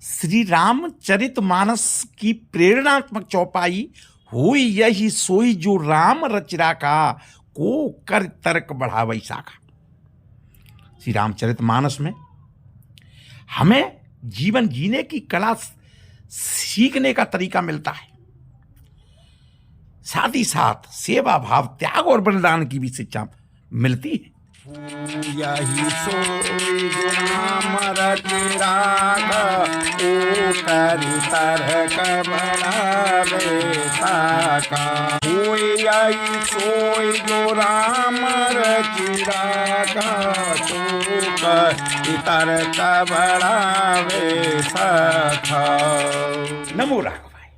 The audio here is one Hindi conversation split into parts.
श्री रामचरितमानस की प्रेरणात्मक चौपाई हुई यही सोई जो राम रच राखा, को कर तर्क बढ़ावै शाखा। श्री रामचरितमानस में हमें जीवन जीने की कला सीखने का तरीका मिलता है, साथ ही साथ सेवा भाव, त्याग और बलिदान की भी शिक्षा मिलती है। यही सोई जो राम रच राखा, ओ कर तर्क बढ़ावे शाखा। यही सोई जो राम रच राखा, तो कर तर्क बढ़ावे शाखा। नमो राघवाय।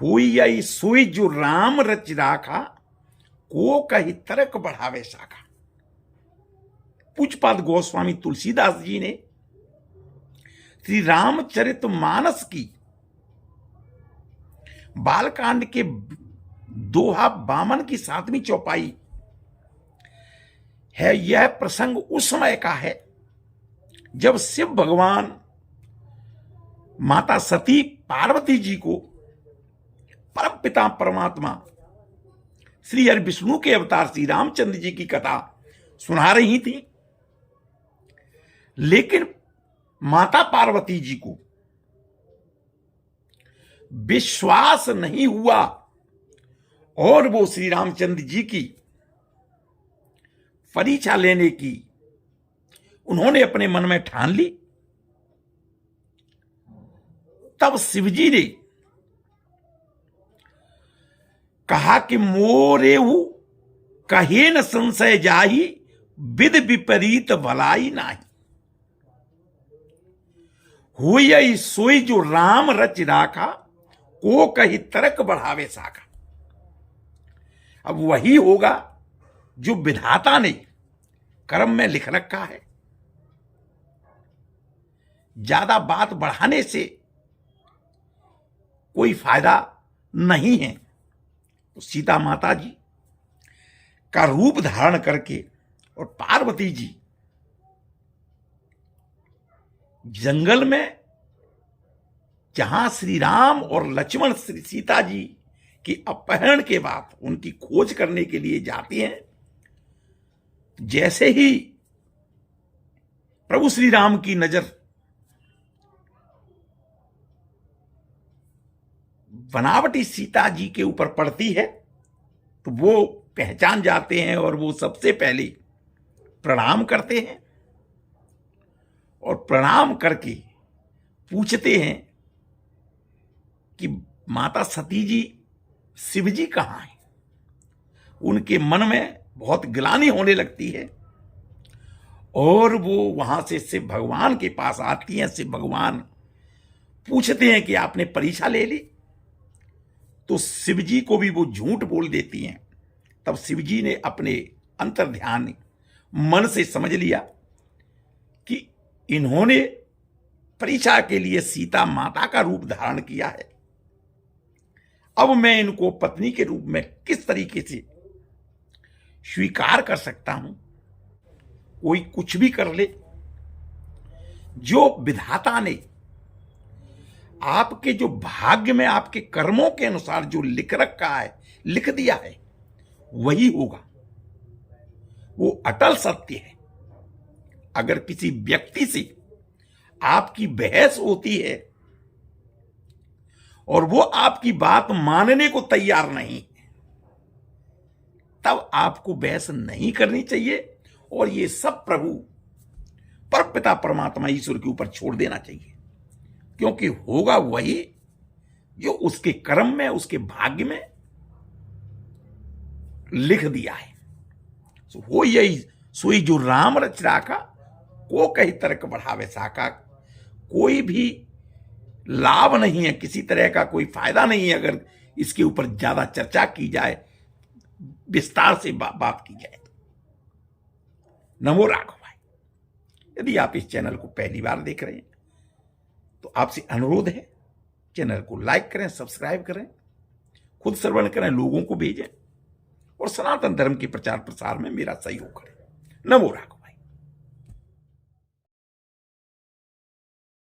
हुई यही सोई जो राम रच राखा, को कही तर्क बढ़ावे शाखा। पूज्यपाद गोस्वामी तुलसीदास जी ने श्री रामचरितमानस की बालकांड के दोहा बामन की 7वीं चौपाई है। यह प्रसंग उस समय का है जब शिव भगवान माता सती पार्वती जी को परमपिता परमात्मा श्री हरि विष्णु के अवतार श्री रामचंद्र जी की कथा सुना रही थी, लेकिन माता पार्वती जी को विश्वास नहीं हुआ और वो श्री रामचंद्र जी की परीक्षा लेने की उन्होंने अपने मन में ठान ली। तब शिवजी ने कहा कि मोरेहु कहे न संशय जाही, विद विपरीत भलाई नाही। हुई सोई जो राम रच राखा, को कही तर्क बढ़ावे शाखा। अब वही होगा जो विधाता ने कर्म में लिख रखा है। ज्यादा बात बढ़ाने से कोई फायदा नहीं है। तो सीता माता जी का रूप धारण करके और पार्वती जी जंगल में जहां श्री राम और लक्ष्मण श्री सीता जी की अपहरण के बाद उनकी खोज करने के लिए जाती हैं, जैसे ही प्रभु श्री राम की नजर बनावटी सीता जी के ऊपर पड़ती है तो वो पहचान जाते हैं और वो सबसे पहले प्रणाम करते हैं और प्रणाम करके पूछते हैं कि माता सती जी, शिव जी कहाँ हैं। उनके मन में बहुत ग्लानि होने लगती है और वो वहां से शिव भगवान के पास आती हैं। शिव भगवान पूछते हैं कि आपने परीक्षा ले ली, तो शिव जी को भी वो झूठ बोल देती हैं। तब शिव जी ने अपने अंतर ध्यान मन से समझ लिया कि इन्होंने परीक्षा के लिए सीता माता का रूप धारण किया है। अब मैं इनको पत्नी के रूप में किस तरीके से स्वीकार कर सकता हूं। कोई कुछ भी कर ले, जो विधाता ने आपके जो भाग्य में आपके कर्मों के अनुसार जो लिख रखा है, लिख दिया है, वही होगा। वो अटल सत्य है। अगर किसी व्यक्ति से आपकी बहस होती है और वो आपकी बात मानने को तैयार नहीं, तब आपको बहस नहीं करनी चाहिए और ये सब प्रभु परमपिता परमात्मा ईश्वर के ऊपर छोड़ देना चाहिए, क्योंकि होगा वही जो उसके कर्म में, उसके भाग्य में लिख दिया है। हो यही सोई जो राम रच राखा, को कही तर्क बढ़ावे शाखा। कोई भी लाभ नहीं है, किसी तरह का कोई फायदा नहीं है अगर इसके ऊपर ज्यादा चर्चा की जाए, विस्तार से बात की जाए। नमो राघवाय। यदि आप इस चैनल को पहली बार देख रहे हैं तो आपसे अनुरोध है, चैनल को लाइक करें, सब्सक्राइब करें, खुद श्रवण करें, लोगों को भेजें और सनातन धर्म के प्रचार प्रसार में मेरा सहयोग करें। नमो राघवाय।